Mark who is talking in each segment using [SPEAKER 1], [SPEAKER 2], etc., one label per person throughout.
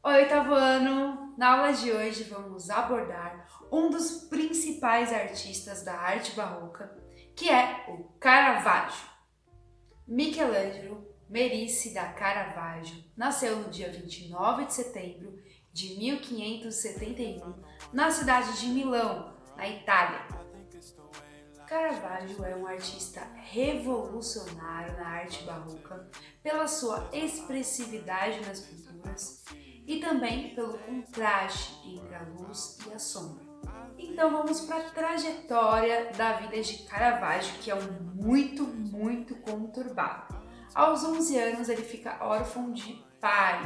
[SPEAKER 1] Oi, oitavo ano! Na aula de hoje vamos abordar um dos principais artistas da arte barroca, que é o Caravaggio. Michelangelo Merisi da Caravaggio nasceu no dia 29 de setembro de 1571 na cidade de Milão, na Itália. Caravaggio é um artista revolucionário na arte barroca pela sua expressividade nas pinturas e também pelo contraste entre a luz e a sombra. Então vamos para a trajetória da vida de Caravaggio, que é muito conturbado. Aos 11 anos ele fica órfão de pai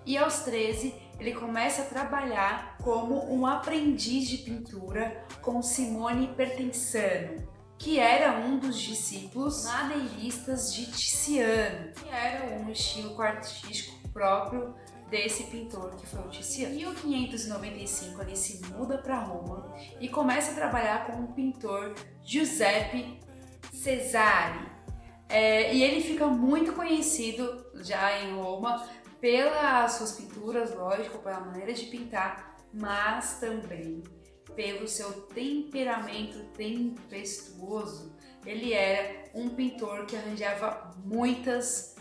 [SPEAKER 1] e aos 13 ele começa a trabalhar como um aprendiz de pintura com Simone Pertenzano, que era um dos discípulos madeiristas de Tiziano, que era um estilo artístico próprio desse pintor que foi o Tiziano. Em 1595 ele se muda para Roma e começa a trabalhar com o pintor Giuseppe Cesare. E ele fica muito conhecido já em Roma pelas suas pinturas, lógico, pela maneira de pintar, mas também pelo seu temperamento tempestuoso. Ele era um pintor que arranjava muitas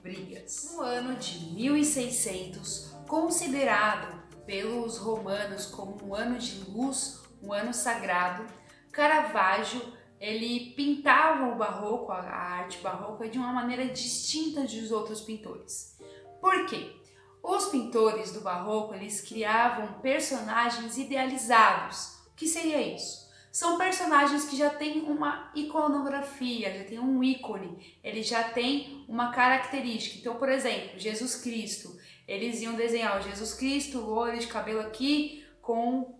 [SPEAKER 1] brigas. No ano de 1600, considerado pelos romanos como um ano de luz, um ano sagrado, Caravaggio ele pintava o barroco, a arte barroca, de uma maneira distinta dos outros pintores. Por quê? Os pintores do barroco, eles criavam personagens idealizados. O que seria isso? São personagens que já têm uma iconografia, já tem um ícone, ele já tem uma característica. Então, por exemplo, Jesus Cristo, eles iam desenhar o Jesus Cristo, loiro de cabelo aqui, com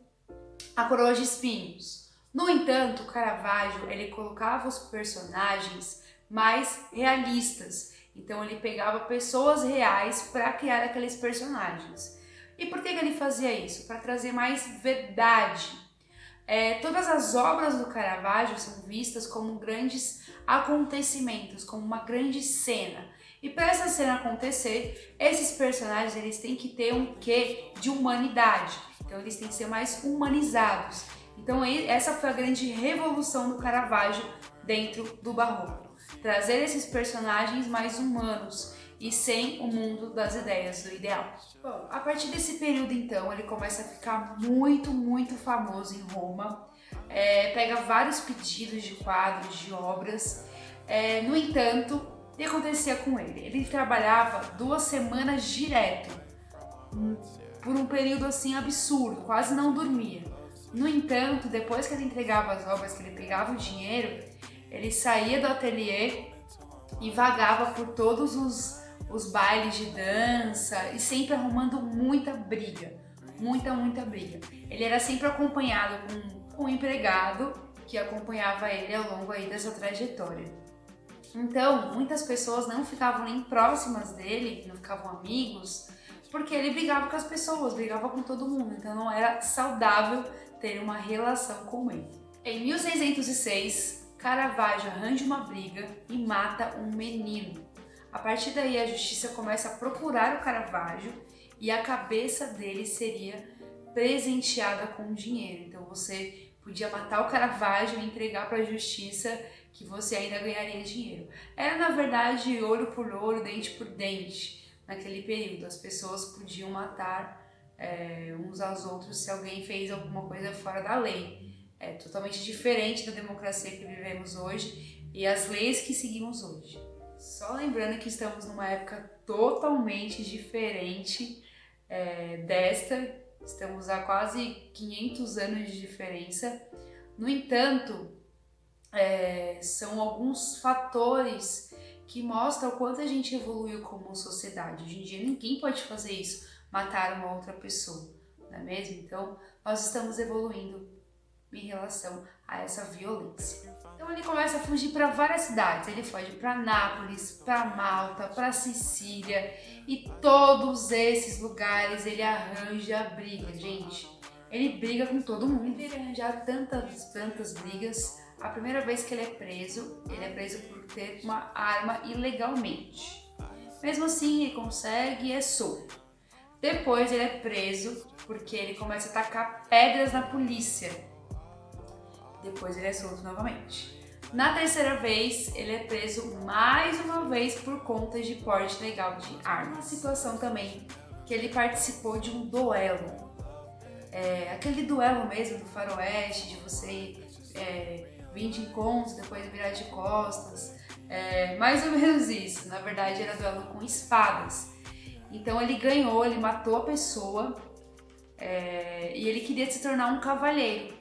[SPEAKER 1] a coroa de espinhos. No entanto, Caravaggio ele colocava os personagens mais realistas. Então ele pegava pessoas reais para criar aqueles personagens. E por que ele fazia isso? Para trazer mais verdade. Todas as obras do Caravaggio são vistas como grandes acontecimentos, como uma grande cena. E para essa cena acontecer, esses personagens eles têm que ter um quê de humanidade. Então eles têm que ser mais humanizados. Então essa foi a grande revolução do Caravaggio dentro do barroco. Trazer esses personagens mais humanos e sem o mundo das ideias, do ideal. Bom, a partir desse período então ele começa a ficar muito famoso em Roma, pega vários pedidos de quadros, de obras. No entanto, o que acontecia com ele? Ele trabalhava 2 semanas direto, por um período assim absurdo, quase não dormia. No entanto, depois que ele entregava as obras, que ele pegava o dinheiro, ele saía do ateliê e vagava por todos os bailes de dança e sempre arrumando muita briga, muita briga. Ele era sempre acompanhado com um empregado que acompanhava ele ao longo aí dessa trajetória. Então, muitas pessoas não ficavam nem próximas dele, não ficavam amigos, porque ele brigava com as pessoas, brigava com todo mundo, então não era saudável ter uma relação com ele. Em 1606, Caravaggio arranja uma briga e mata um menino. A partir daí a justiça começa a procurar o Caravaggio e a cabeça dele seria presenteada com dinheiro. Então você podia matar o Caravaggio e entregar para a justiça que você ainda ganharia dinheiro. Era na verdade olho por olho, dente por dente. Naquele período as pessoas podiam matar uns aos outros se alguém fez alguma coisa fora da lei. É totalmente diferente da democracia que vivemos hoje e as leis que seguimos hoje. Só lembrando que estamos numa época totalmente diferente desta, estamos há quase 500 anos de diferença. No entanto, são alguns fatores que mostram o quanto a gente evoluiu como sociedade. Hoje em dia ninguém pode fazer isso, matar uma outra pessoa, não é mesmo? Então nós estamos evoluindo em relação a essa violência. Então ele começa a fugir para várias cidades, ele foge para Nápoles, para Malta, para Sicília e todos esses lugares ele arranja briga, gente. Ele briga com todo mundo, ele arranja tantas brigas. A primeira vez que ele é preso por ter uma arma ilegalmente. Mesmo assim, ele consegue e é solto. Depois ele é preso porque ele começa a tacar pedras na polícia. Depois ele é solto novamente. Na terceira vez, ele é preso mais uma vez por conta de porte legal de arma. Uma situação também que ele participou de um duelo. Aquele duelo mesmo do faroeste, de você vir de encontro, depois virar de costas. Mais ou menos isso. Na verdade, era duelo com espadas. Então ele ganhou, ele matou a pessoa e ele queria se tornar um cavalheiro.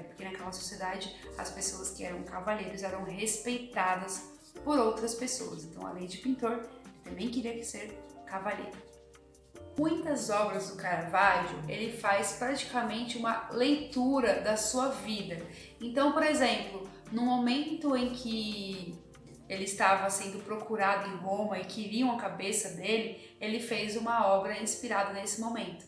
[SPEAKER 1] Porque naquela sociedade as pessoas que eram cavalheiros eram respeitadas por outras pessoas. Então, além de pintor, ele também queria ser cavalheiro. Muitas obras do Caravaggio, ele faz praticamente uma leitura da sua vida. Então, por exemplo, no momento em que ele estava sendo procurado em Roma e queriam a cabeça dele, ele fez uma obra inspirada nesse momento.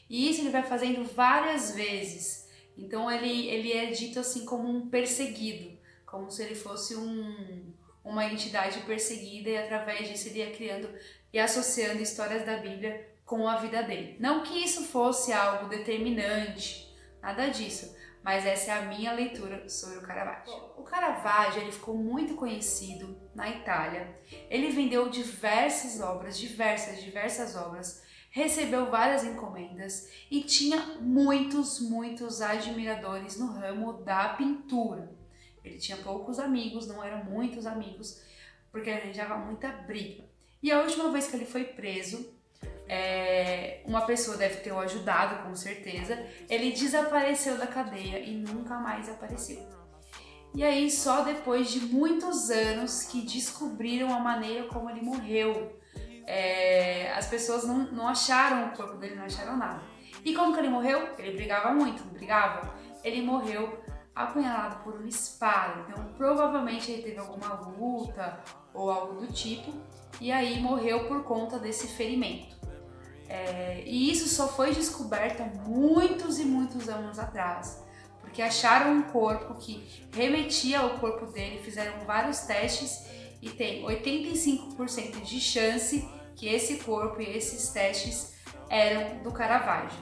[SPEAKER 1] E isso ele vai fazendo várias vezes. Então ele é dito assim como um perseguido, como se ele fosse uma entidade perseguida, e através disso ele ia criando e associando histórias da Bíblia com a vida dele. Não que isso fosse algo determinante, nada disso, mas essa é a minha leitura sobre o Caravaggio. O Caravaggio ele ficou muito conhecido na Itália, ele vendeu diversas obras, recebeu várias encomendas e tinha muitos admiradores no ramo da pintura. Ele tinha poucos amigos, não eram muitos amigos, porque ele arranjava muita briga. E a última vez que ele foi preso, uma pessoa deve ter o ajudado, com certeza, ele desapareceu da cadeia e nunca mais apareceu. E aí, só depois de muitos anos que descobriram a maneira como ele morreu. As pessoas não acharam o corpo dele, não acharam nada. E como que ele morreu? Ele brigava muito, não brigava? Ele morreu apunhalado por uma espada. Então provavelmente ele teve alguma luta ou algo do tipo, e aí morreu por conta desse ferimento. E isso só foi descoberto há muitos anos atrás, porque acharam um corpo que remetia ao corpo dele, fizeram vários testes e tem 85% de chance que esse corpo e esses testes eram do Caravaggio.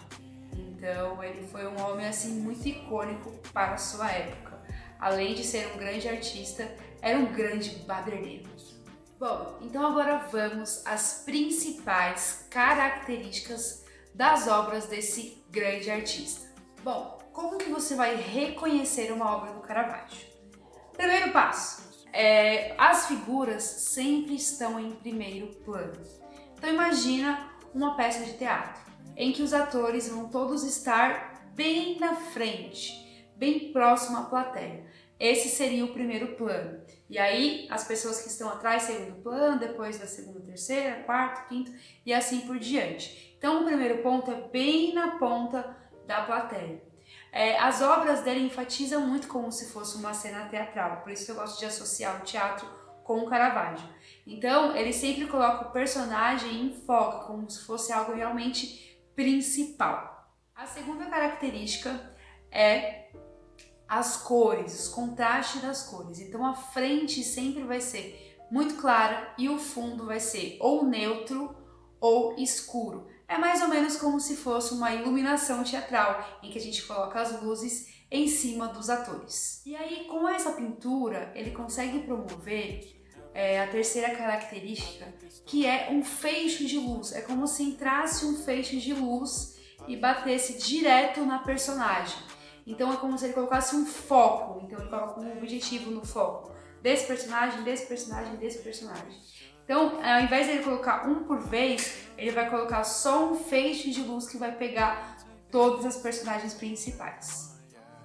[SPEAKER 1] Então ele foi um homem assim muito icônico para a sua época. Além de ser um grande artista, era um grande baderneiro. Bom, então agora vamos às principais características das obras desse grande artista. Bom, como que você vai reconhecer uma obra do Caravaggio? Primeiro passo. As figuras sempre estão em primeiro plano. Então imagina uma peça de teatro em que os atores vão todos estar bem na frente, bem próximo à plateia. Esse seria o primeiro plano. E aí as pessoas que estão atrás, segundo plano, depois da segunda, terceira, quarto, quinto e assim por diante. Então o primeiro ponto é bem na ponta da plateia. As obras dele enfatizam muito como se fosse uma cena teatral, por isso que eu gosto de associar o teatro com o Caravaggio. Então, ele sempre coloca o personagem em foco, como se fosse algo realmente principal. A segunda característica é as cores, os contrastes das cores. Então, a frente sempre vai ser muito clara e o fundo vai ser ou neutro ou escuro. É mais ou menos como se fosse uma iluminação teatral, em que a gente coloca as luzes em cima dos atores. E aí, com essa pintura, ele consegue promover a terceira característica, que é um feixe de luz. É como se entrasse um feixe de luz e batesse direto na personagem. Então é como se ele colocasse um foco, então ele coloca um objetivo no foco desse personagem, desse personagem, desse personagem. Então, ao invés de ele colocar um por vez, ele vai colocar só um feixe de luz que vai pegar todas as personagens principais.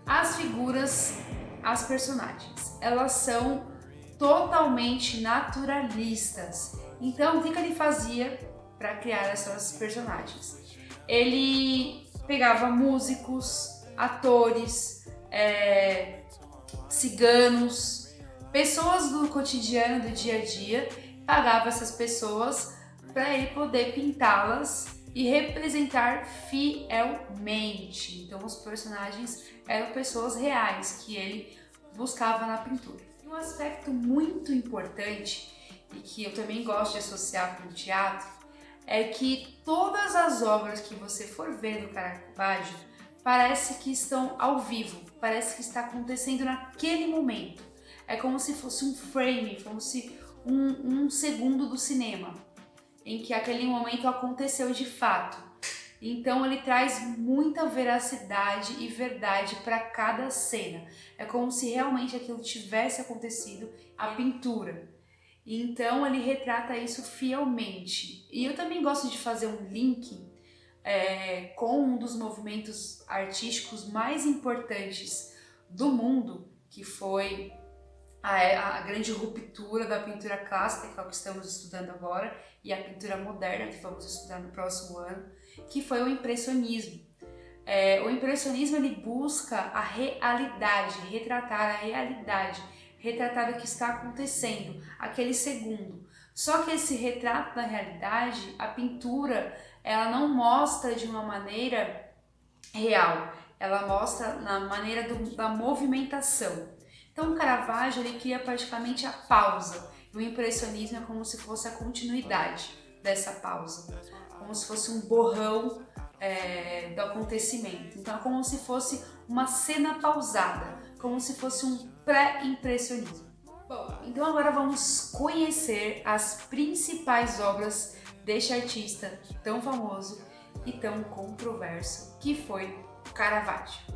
[SPEAKER 1] As figuras, as personagens, elas são totalmente naturalistas. Então, o que ele fazia para criar essas personagens? Ele pegava músicos, atores, ciganos, pessoas do cotidiano, do dia a dia, pagava essas pessoas para ele poder pintá-las e representar fielmente. Então os personagens eram pessoas reais que ele buscava na pintura. E um aspecto muito importante e que eu também gosto de associar com o teatro é que todas as obras que você for ver do Caravaggio parece que estão ao vivo, parece que está acontecendo naquele momento. É como se fosse um frame, como se um segundo do cinema, em que aquele momento aconteceu de fato. Então ele traz muita veracidade e verdade para cada cena. É como se realmente aquilo tivesse acontecido, a pintura. Então ele retrata isso fielmente. E eu também gosto de fazer um link com um dos movimentos artísticos mais importantes do mundo, que foi a grande ruptura da pintura clássica, que é o que estamos estudando agora, e a pintura moderna, que vamos estudar no próximo ano, que foi o impressionismo. O impressionismo ele busca a realidade, retratar a realidade, retratar o que está acontecendo, aquele segundo. Só que esse retrato da realidade, a pintura, ela não mostra de uma maneira real, ela mostra na maneira da movimentação. Então o Caravaggio ele cria praticamente a pausa, e o impressionismo é como se fosse a continuidade dessa pausa, como se fosse um borrão do acontecimento. Então é como se fosse uma cena pausada, como se fosse um pré-impressionismo. Bom, então agora vamos conhecer as principais obras deste artista tão famoso e tão controverso que foi Caravaggio.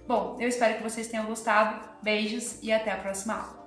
[SPEAKER 1] Bom, eu espero que vocês tenham gostado. Beijos e até a próxima aula.